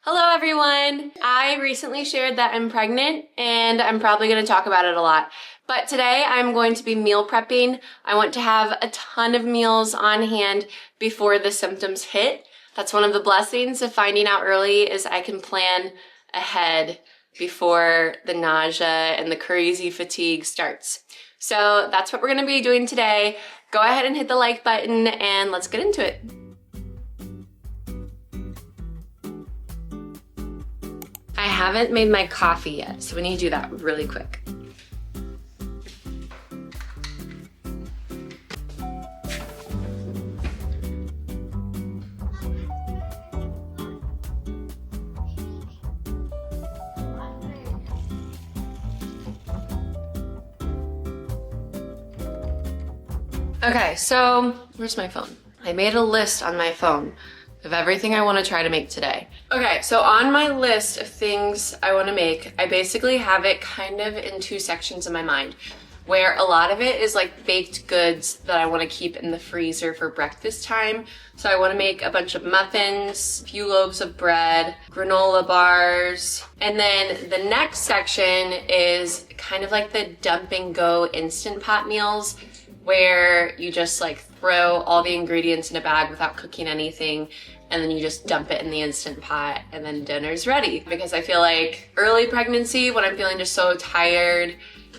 Hello everyone! I recently shared that I'm pregnant and I'm probably going to talk about it a lot. But today I'm going to be meal prepping. I want to have a ton of meals on hand before the symptoms hit. That's one of the blessings of finding out early is I can plan ahead before the nausea and the crazy fatigue starts. So that's what we're going to be doing today. Go ahead and hit the like button and let's get into it. I haven't made my coffee yet, so we need to do that really quick. Okay, so where's my phone? I made a list on my phone of everything I want to try to make today. Okay, so on my list of things I want to make, I basically have it kind of in two sections in my mind, where a lot of it is like baked goods that I want to keep in the freezer for breakfast time. So I want to make a bunch of muffins, a few loaves of bread, granola bars, and then the next section is kind of like the dump and go instant pot meals, where you just like throw all the ingredients in a bag without cooking anything, and then you just dump it in the Instant Pot and then dinner's ready. Because I feel like early pregnancy, when I'm feeling just so tired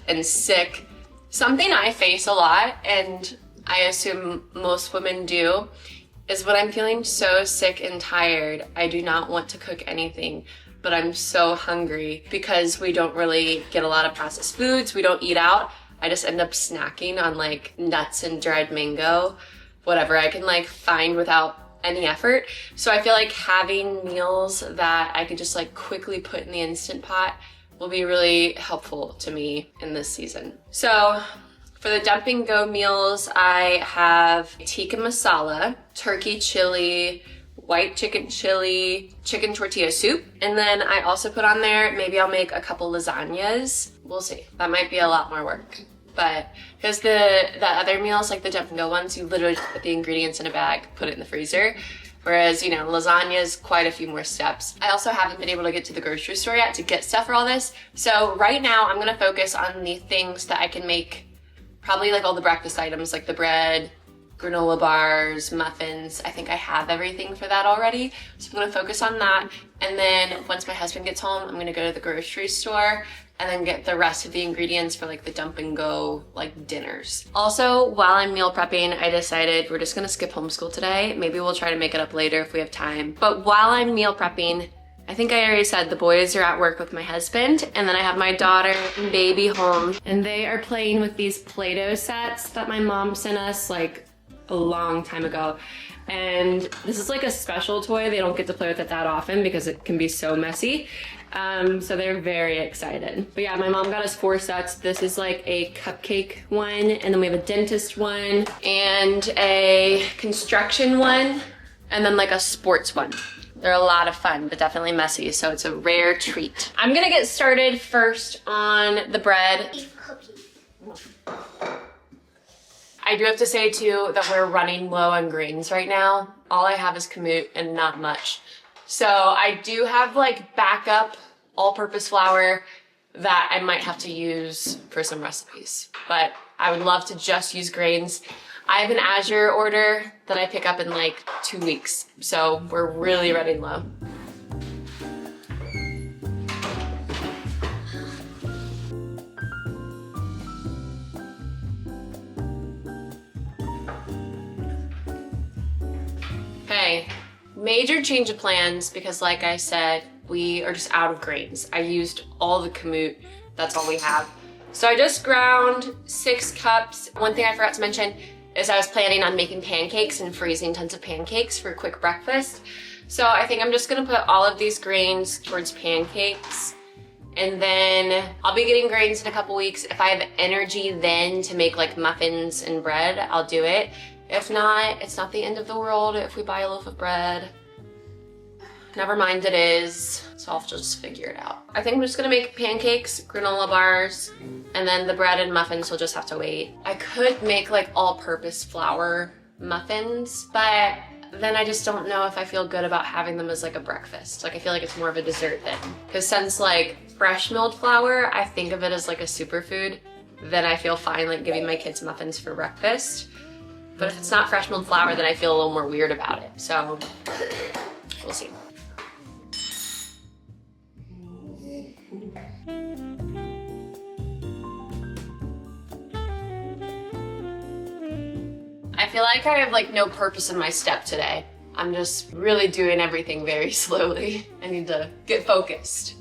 and sick, something I face a lot, and I assume most women do, is when I'm feeling so sick and tired, I do not want to cook anything, but I'm so hungry because we don't really get a lot of processed foods, we don't eat out. I just end up snacking on like nuts and dried mango, whatever I can like find without any effort. So I feel like having meals that I could just like quickly put in the Instant Pot will be really helpful to me in this season. So for the dump and go meals, I have tikka masala, turkey chili, white chicken chili, chicken tortilla soup, and then I also put on there, maybe I'll make a couple lasagnas. We'll see. That might be a lot more work. But because the other meals, like the dump and go ones, you literally just put the ingredients in a bag, put it in the freezer. Whereas, you know, lasagna is quite a few more steps. I also haven't been able to get to the grocery store yet to get stuff for all this. So right now I'm gonna focus on the things that I can make, probably like all the breakfast items, like the bread, granola bars, muffins. I think I have everything for that already. So I'm gonna focus on that. And then once my husband gets home, I'm gonna go to the grocery store and then get the rest of the ingredients for like the dump and go like dinners. Also, while I'm meal prepping, I decided we're just gonna skip homeschool today. Maybe we'll try to make it up later if we have time. But while I'm meal prepping, I think I already said the boys are at work with my husband, and then I have my daughter and baby home, and they are playing with these Play-Doh sets that my mom sent us like a long time ago. And this is like a special toy. They don't get to play with it that often because it can be so messy. So they're very excited. But yeah, my mom got us 4 sets. This is like a cupcake one, and then we have a dentist one, and a construction one, and then like a sports one. They're a lot of fun, but definitely messy, so it's a rare treat. I'm gonna get started first on the bread. I do have to say too that we're running low on grains right now. All I have is kamut and not much. So I do have like backup all-purpose flour that I might have to use for some recipes, but I would love to just use grains. I have an Azure order that I pick up in like 2 weeks, so we're really running low. Okay, major change of plans because like I said, we are just out of grains. I used all the kamut, that's all we have. So I just ground 6 cups. One thing I forgot to mention is I was planning on making pancakes and freezing tons of pancakes for a quick breakfast. So I think I'm just gonna put all of these grains towards pancakes, and then I'll be getting grains in a couple weeks. If I have energy then to make like muffins and bread, I'll do it. If not, it's not the end of the world if we buy a loaf of bread. Never mind, it is. So I'll just figure it out. I think I'm just gonna make pancakes, granola bars, and then the bread and muffins will just have to wait. I could make like all-purpose flour muffins, but then I just don't know if I feel good about having them as like a breakfast. Like I feel like it's more of a dessert then. Because since like fresh milled flour, I think of it as like a superfood, then I feel fine like giving my kids muffins for breakfast. But if it's not fresh milled flour, then I feel a little more weird about it. So we'll see. I feel like I have like no purpose in my step today. I'm just really doing everything very slowly. I need to get focused.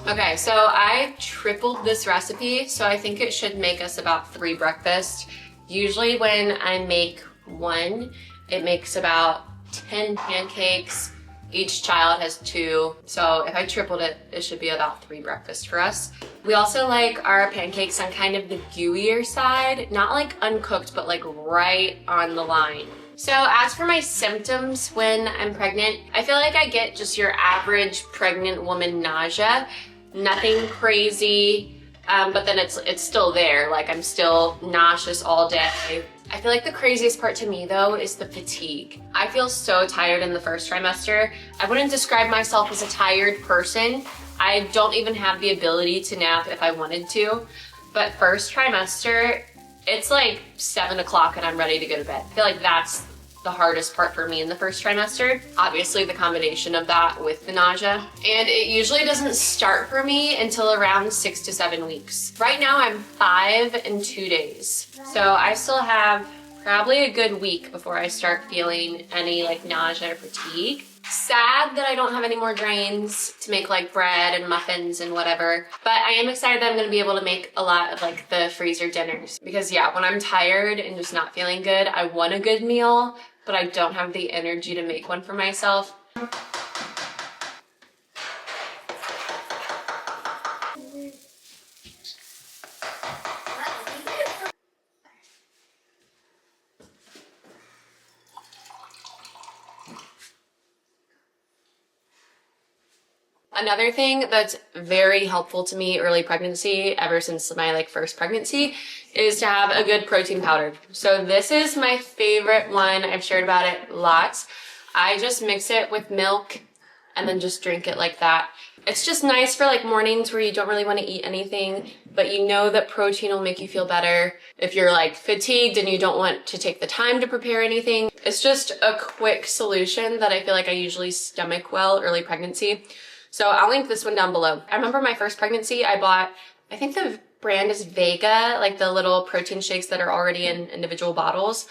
Okay, so I tripled this recipe, so I think it should make us about 3 breakfasts. Usually when I make one, it makes about 10 pancakes. Each child has 2, so if I tripled it, it should be about 3 breakfasts for us. We also like our pancakes on kind of the gooier side, not like uncooked, but like right on the line. So as for my symptoms when I'm pregnant, I feel like I get just your average pregnant woman nausea. Nothing crazy, but then it's still there. Like I'm still nauseous all day. I feel like the craziest part to me though is the fatigue. I feel so tired in the first trimester. I wouldn't describe myself as a tired person. I don't even have the ability to nap if I wanted to. But first trimester, it's like 7 o'clock and I'm ready to go to bed. I feel like that's the hardest part for me in the first trimester. Obviously the combination of that with the nausea. And it usually doesn't start for me until around 6 to 7 weeks. Right now I'm 5 and 2 days. So I still have probably a good week before I start feeling any like nausea or fatigue. Sad that I don't have any more grains to make like bread and muffins and whatever, but I am excited that I'm gonna be able to make a lot of like the freezer dinners. Because yeah, when I'm tired and just not feeling good, I want a good meal, but I don't have the energy to make one for myself. Another thing that's very helpful to me early pregnancy, ever since my like first pregnancy, is to have a good protein powder. So this is my favorite one. I've shared about it lots. I just mix it with milk and then just drink it like that. It's just nice for like mornings where you don't really want to eat anything, but you know that protein will make you feel better. If you're like fatigued and you don't want to take the time to prepare anything, it's just a quick solution that I feel like I usually stomach well early pregnancy. So I'll link this one down below. I remember my first pregnancy, I bought, I think the brand is Vega, like the little protein shakes that are already in individual bottles.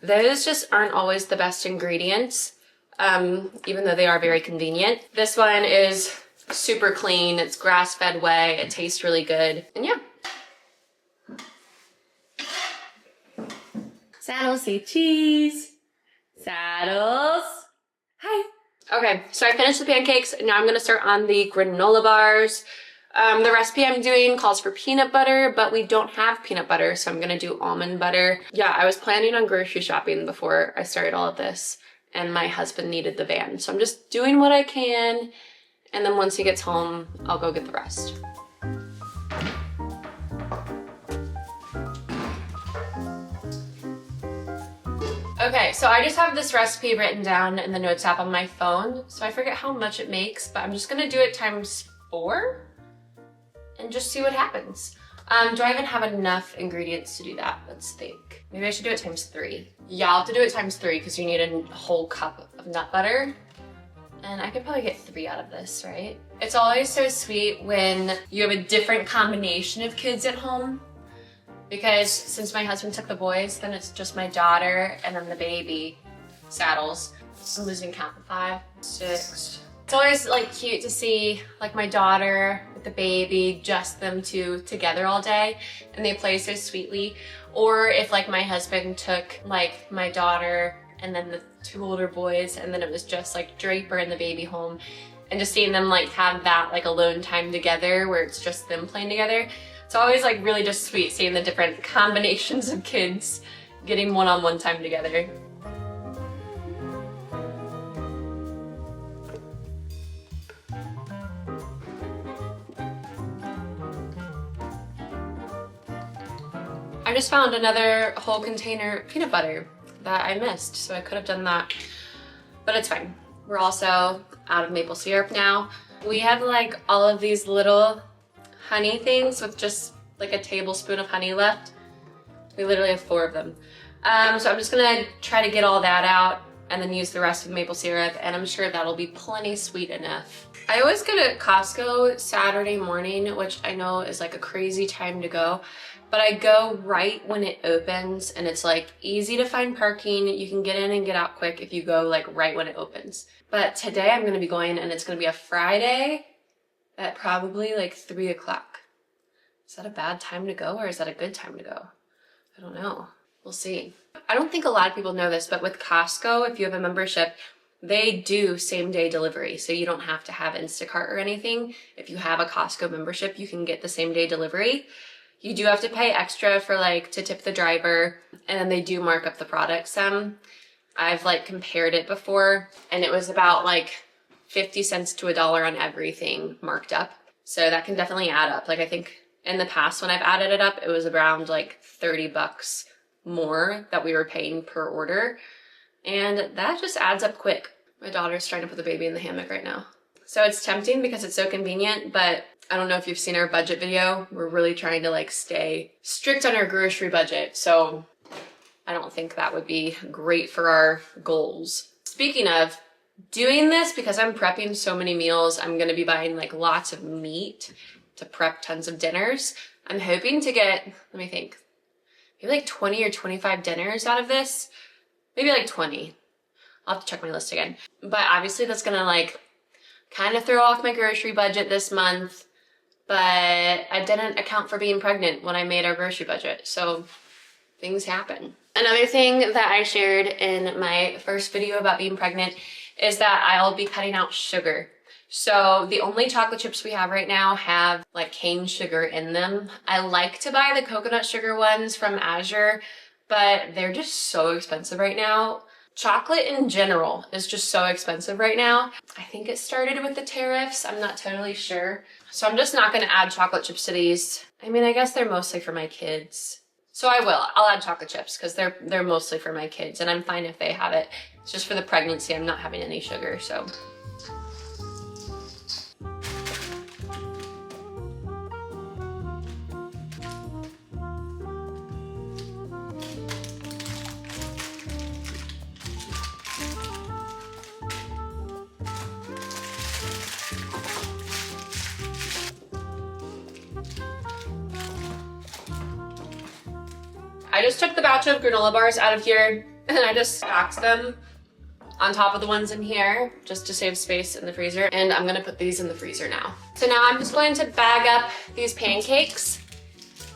Those just aren't always the best ingredients, even though they are very convenient. This one is super clean, it's grass-fed whey, it tastes really good, and yeah. Saddles say cheese. Saddles. Hi. Okay, so I finished the pancakes. Now I'm gonna start on the granola bars. The recipe I'm doing calls for peanut butter, but we don't have peanut butter, so I'm gonna do almond butter. Yeah, I was planning on grocery shopping before I started all of this, and my husband needed the van. So I'm just doing what I can, and then once he gets home, I'll go get the rest. Okay, so I just have this recipe written down in the notes app on my phone, so I forget how much it makes, but I'm just gonna do it times 4 and just see what happens. Do I even have enough ingredients to do that? Let's think. Maybe I should do it times 3. Yeah, I'll have to do it times 3 because you need a whole cup of nut butter. And I could probably get 3 out of this, right? It's always so sweet when you have a different combination of kids at home. Because since my husband took the boys, then it's just my daughter and then the baby, Saddles. I'm losing count. 5, 6, It's always like cute to see like my daughter with the baby, just them two together all day, and they play so sweetly. Or if like my husband took like my daughter and then the two older boys, and then it was just like Draper and the baby home, and just seeing them like have that like alone time together where it's just them playing together. It's always like really just sweet seeing the different combinations of kids getting one-on-one time together. I just found another whole container of peanut butter that I missed, so I could have done that, but it's fine. We're also out of maple syrup now. We have like all of these little honey things with just like a tablespoon of honey left. We literally have 4 of them. So I'm just gonna try to get all that out and then use the rest of the maple syrup, and I'm sure that'll be plenty sweet enough. I always go to Costco Saturday morning, which I know is like a crazy time to go, but I go right when it opens, and it's like easy to find parking. You can get in and get out quick if you go like right when it opens. But today I'm gonna be going, and it's gonna be a Friday at probably like 3 o'clock. Is that a bad time to go, or is that a good time to go? I don't know. We'll see. I don't think a lot of people know this, but with Costco, if you have a membership, they do same day delivery. So you don't have to have Instacart or anything. If you have a Costco membership, you can get the same day delivery. You do have to pay extra for like to tip the driver, and then they do mark up the product some. I've like compared it before, and it was about like 50 cents to $1 on everything marked up. So that can definitely add up. Like I think in the past when I've added it up, it was around like 30 bucks more that we were paying per order. And that just adds up quick. My daughter's trying to put the baby in the hammock right now. So it's tempting because it's so convenient, but I don't know if you've seen our budget video. We're really trying to like stay strict on our grocery budget. So I don't think that would be great for our goals. Speaking of doing this, because I'm prepping so many meals, I'm gonna be buying like lots of meat to prep tons of dinners. I'm hoping to get, let me think, maybe like 20 or 25 dinners out of this. Maybe like 20. I'll have to check my list again. But obviously that's gonna like kind of throw off my grocery budget this month, but I didn't account for being pregnant when I made our grocery budget. So things happen. Another thing that I shared in my first video about being pregnant is that I'll be cutting out sugar. So the only chocolate chips we have right now have like cane sugar in them. I like to buy the coconut sugar ones from Azure, but they're just so expensive right now. Chocolate in general is just so expensive right now. I think it started with the tariffs. I'm not totally sure. So I'm just not gonna add chocolate chips to these. I mean, I guess they're mostly for my kids. So I will, I'll add chocolate chips because they're mostly for my kids, and I'm fine if they have it. It's just for the pregnancy, I'm not having any sugar, so. I just took the batch of granola bars out of here and I just stacked them on top of the ones in here just to save space in the freezer. And I'm gonna put these in the freezer now. So now I'm just going to bag up these pancakes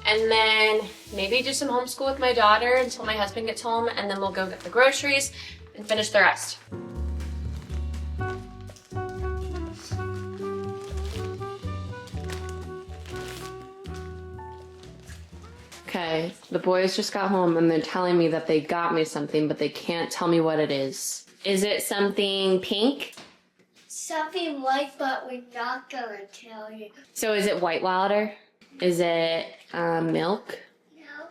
and then maybe do some homeschool with my daughter until my husband gets home, and then we'll go get the groceries and finish the rest. Okay, the boys just got home and they're telling me that they got me something, but they can't tell me what it is. Is it something pink? Something white, but we're not gonna tell you. So is it white Wilder? Is it milk? No.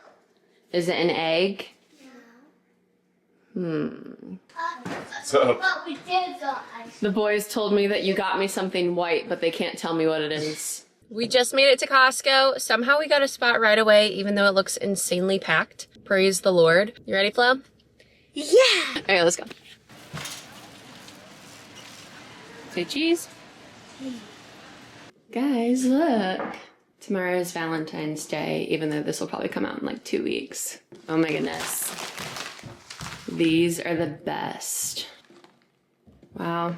Is it an egg? No. So But we did got ice. The boys told me that you got me something white, but they can't tell me what it is. We just made it to Costco. Somehow we got a spot right away, even though it looks insanely packed. Praise the Lord. You ready, Flo? Yeah. All right, let's go. Say cheese. Guys, look. Tomorrow is Valentine's Day, even though this will probably come out in like 2 weeks. Oh my goodness. These are the best. Wow.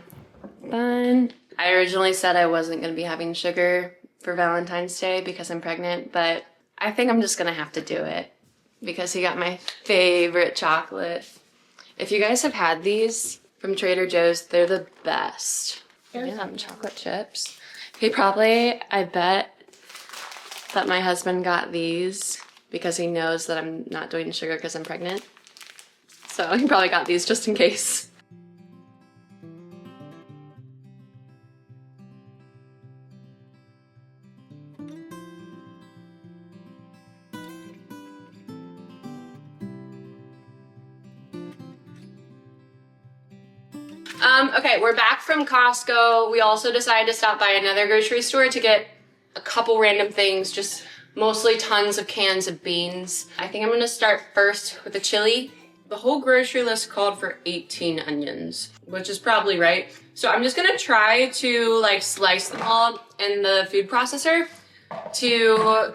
bun. I originally said I wasn't gonna be having sugar for Valentine's Day because I'm pregnant, but I think I'm just gonna have to do it because he got my favorite chocolate. If you guys have had these from Trader Joe's, they're the best. Yeah, chocolate chips. He probably, I bet that my husband got these because he knows that I'm not doing sugar because I'm pregnant. So he probably got these just in case. Okay, we're back from Costco. We also decided to stop by another grocery store to get a couple random things, just mostly tons of cans of beans. I think I'm gonna start first with the chili. The whole grocery list called for 18 onions, which is probably right. So I'm just gonna try to like slice them all in the food processor to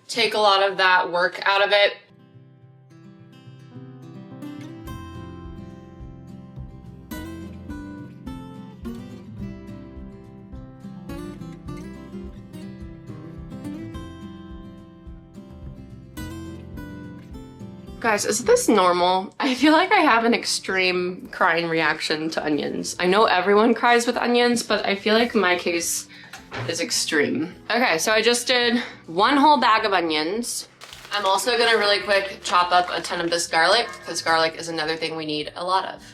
take a lot of that work out of it. Guys, is this normal? I feel like I have an extreme crying reaction to onions. I know everyone cries with onions, but I feel like my case is extreme. Okay, so I just did 1 whole bag of onions. I'm also gonna really quick chop up a ton of this garlic, because garlic is another thing we need a lot of.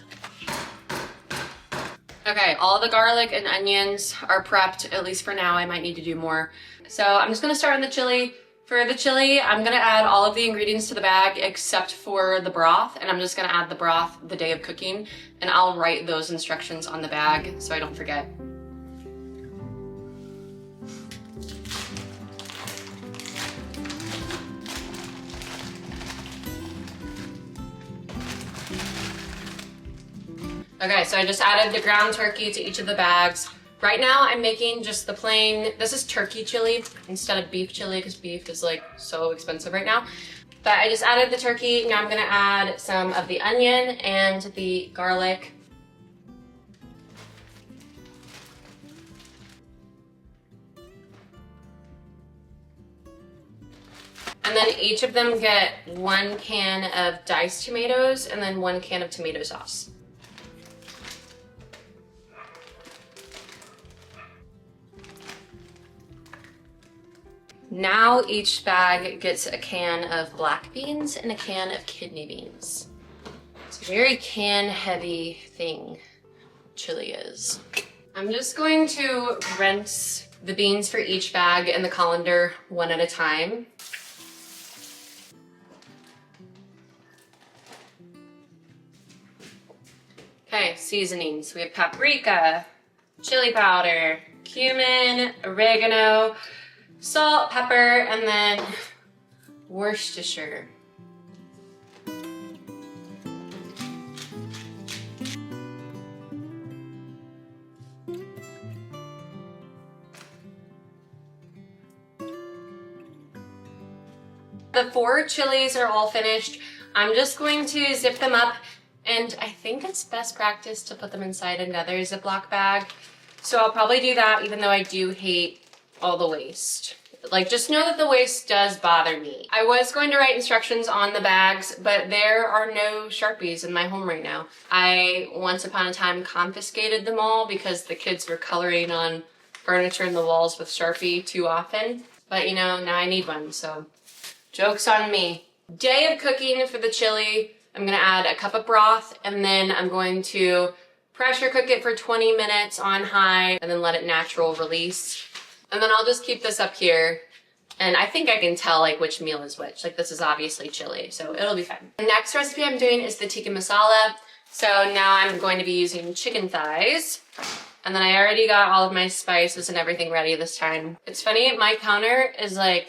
Okay, all the garlic and onions are prepped, at least for now. I might need to do more. So I'm just gonna start on the chili. For the chili, I'm gonna add all of the ingredients to the bag except for the broth, and I'm just gonna add the broth the day of cooking, and I'll write those instructions on the bag so I don't forget. Okay, so I just added the ground turkey to each of the bags. Right now I'm making just the plain, this is turkey chili instead of beef chili because beef is like so expensive right now. But I just added the turkey. Now I'm gonna add some of the onion and the garlic. And then each of them get 1 can of diced tomatoes and then 1 can of tomato sauce. Now each bag gets a can of black beans and a can of kidney beans. It's a very can heavy thing, chili is. I'm just going to rinse the beans for each bag in the colander one at a time. Okay, seasonings. We have paprika, chili powder, cumin, oregano, salt, pepper, and then Worcestershire. The 4 chilies are all finished. I'm just going to zip them up, and I think it's best practice to put them inside another Ziploc bag. So I'll probably do that, even though I do hate all the waste. Like, just know that the waste does bother me. I was going to write instructions on the bags, but there are no Sharpies in my home right now. I once upon a time confiscated them all because the kids were coloring on furniture in the walls with Sharpie too often. But you know, now I need one, so joke's on me. Day of cooking for the chili, I'm gonna add a cup of broth, and then I'm going to pressure cook it for 20 minutes on high and then let it natural release. And then I'll just keep this up here, and I think I can tell like which meal is which. Like, this is obviously chili, so it'll be fine. The next recipe I'm doing is the tikka masala. So now I'm going to be using chicken thighs, and then I already got all of my spices and everything ready this time. It's funny, my counter is like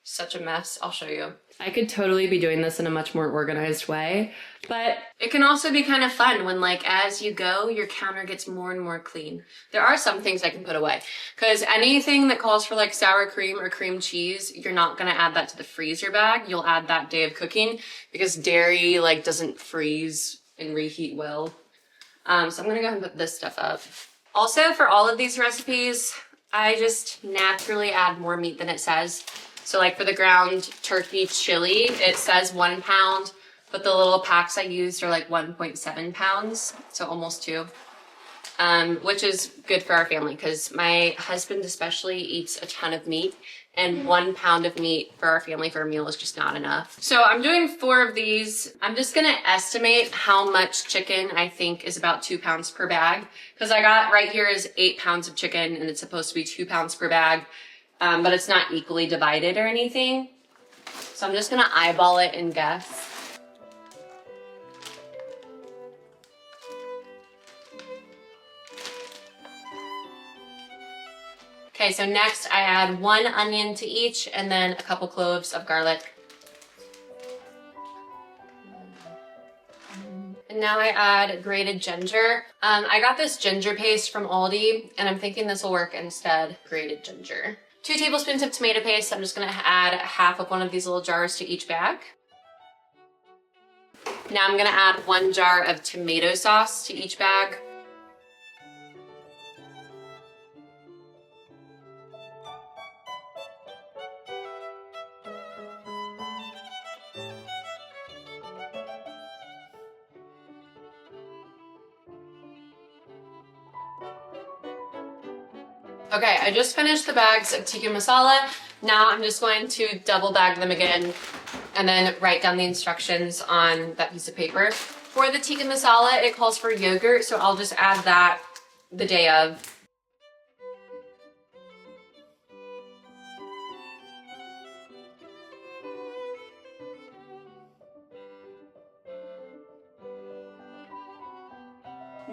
such a mess. I'll show you. I could totally be doing this in a much more organized way, but it can also be kind of fun when, like, as you go, your counter gets more and more clean. There are some things I can put away, because anything that calls for like sour cream or cream cheese, you're not gonna add that to the freezer bag. You'll add that day of cooking because dairy like doesn't freeze and reheat well. So I'm gonna go ahead and put this stuff up. Also, for all of these recipes, I just naturally add more meat than it says. So like for the ground turkey chili, it says 1 pound, but the little packs I used are like 1.7 pounds, so almost 2. Which is good for our family because my husband especially eats a ton of meat, and 1 pound of meat for our family for a meal is just not enough. So I'm doing 4 of these. I'm just gonna estimate how much chicken I think is about 2 pounds per bag, because I got right here is 8 pounds of chicken and it's supposed to be 2 pounds per bag, but it's not equally divided or anything. So I'm just gonna eyeball it and guess. Okay, so next I add 1 onion to each and then a couple cloves of garlic. And now I add grated ginger. I got this ginger paste from Aldi and I'm thinking this will work instead, grated ginger. 2 tablespoons of tomato paste. I'm just gonna add half of one of these little jars to each bag. Now I'm gonna add 1 jar of tomato sauce to each bag. Okay, I just finished the bags of tikka masala. Now I'm just going to double bag them again and then write down the instructions on that piece of paper. For the tikka masala, it calls for yogurt, so I'll just add that the day of.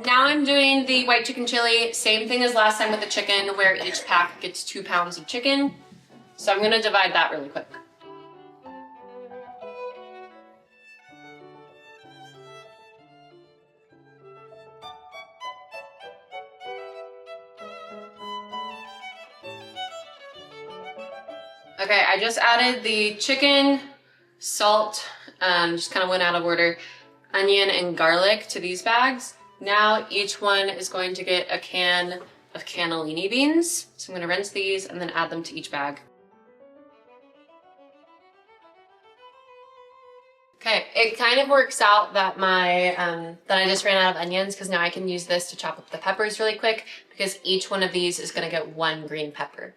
Now I'm doing the white chicken chili, same thing as last time with the chicken, where each pack gets 2 pounds of chicken. So I'm gonna divide that really quick. Okay, I just added the chicken, salt, just kind of went out of order, onion and garlic to these bags. Now each one is going to get a can of cannellini beans. So I'm gonna rinse these and then add them to each bag. Okay, it kind of works out that that I just ran out of onions because now I can use this to chop up the peppers really quick because each one of these is gonna get 1 green pepper.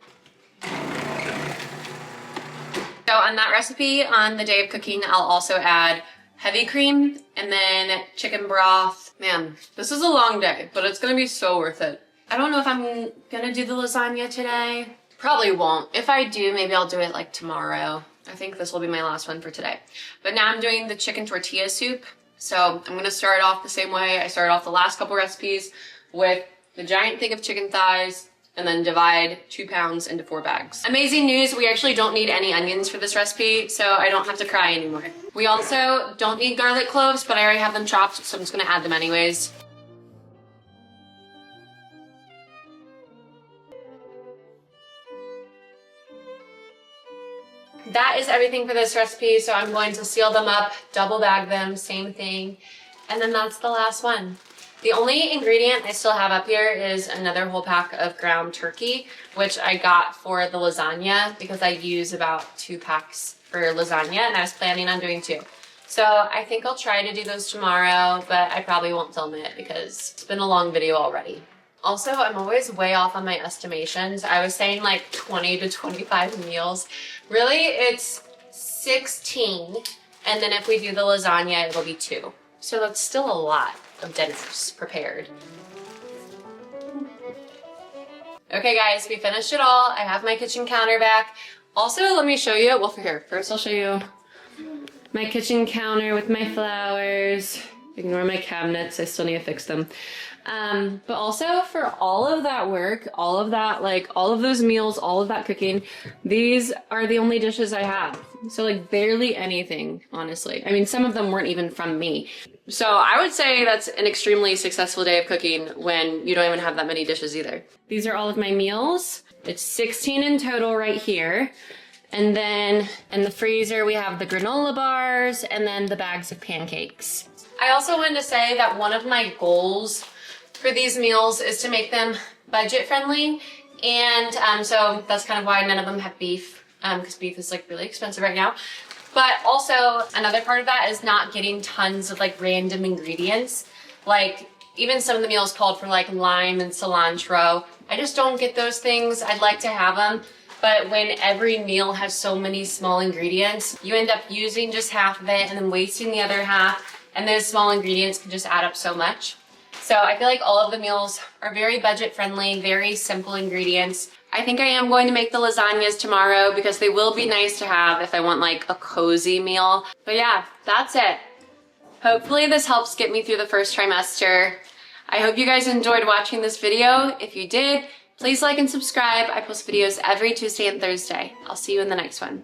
So on that recipe, on the day of cooking, I'll also add heavy cream and then chicken broth. Man, this is a long day, but it's gonna be so worth it. I don't know if I'm gonna do the lasagna today. Probably won't. If I do, maybe I'll do it like tomorrow. I think this will be my last one for today. But now I'm doing the chicken tortilla soup. So I'm gonna start off the same way I started off the last couple recipes with the giant thing of chicken thighs, and then divide 2 pounds into 4 bags. Amazing news, we actually don't need any onions for this recipe, so I don't have to cry anymore. We also don't need garlic cloves, but I already have them chopped, so I'm just gonna add them anyways. That is everything for this recipe, so I'm going to seal them up, double bag them, same thing, and then that's the last one. The only ingredient I still have up here is another whole pack of ground turkey, which I got for the lasagna because I use about 2 packs for lasagna and I was planning on doing 2. So I think I'll try to do those tomorrow, but I probably won't film it because it's been a long video already. Also, I'm always way off on my estimations. I was saying like 20 to 25 meals. Really, it's 16, and then if we do the lasagna, it'll be 2. So that's still a lot of dinners prepared. Okay guys, we finished it all. I have my kitchen counter back. Also, let me show you, well here, first I'll show you my kitchen counter with my flowers. Ignore my cabinets, I still need to fix them. But also for all of that work, all of that, like all of those meals, all of that cooking, these are the only dishes I have. So like barely anything, honestly. I mean, some of them weren't even from me. So I would say that's an extremely successful day of cooking when you don't even have that many dishes either. These are all of my meals. It's 16 in total right here. And then in the freezer, we have the granola bars and then the bags of pancakes. I also wanted to say that one of my goals for these meals is to make them budget friendly. And so that's kind of why none of them have beef, because beef is like really expensive right now. But also another part of that is not getting tons of like random ingredients. Like even some of the meals called for like lime and cilantro. I just don't get those things. I'd like to have them. But when every meal has so many small ingredients, you end up using just half of it and then wasting the other half. And those small ingredients can just add up so much. So I feel like all of the meals are very budget friendly, very simple ingredients. I think I am going to make the lasagnas tomorrow because they will be nice to have if I want like a cozy meal. But yeah, that's it. Hopefully this helps get me through the first trimester. I hope you guys enjoyed watching this video. If you did, please like and subscribe. I post videos every Tuesday and Thursday. I'll see you in the next one.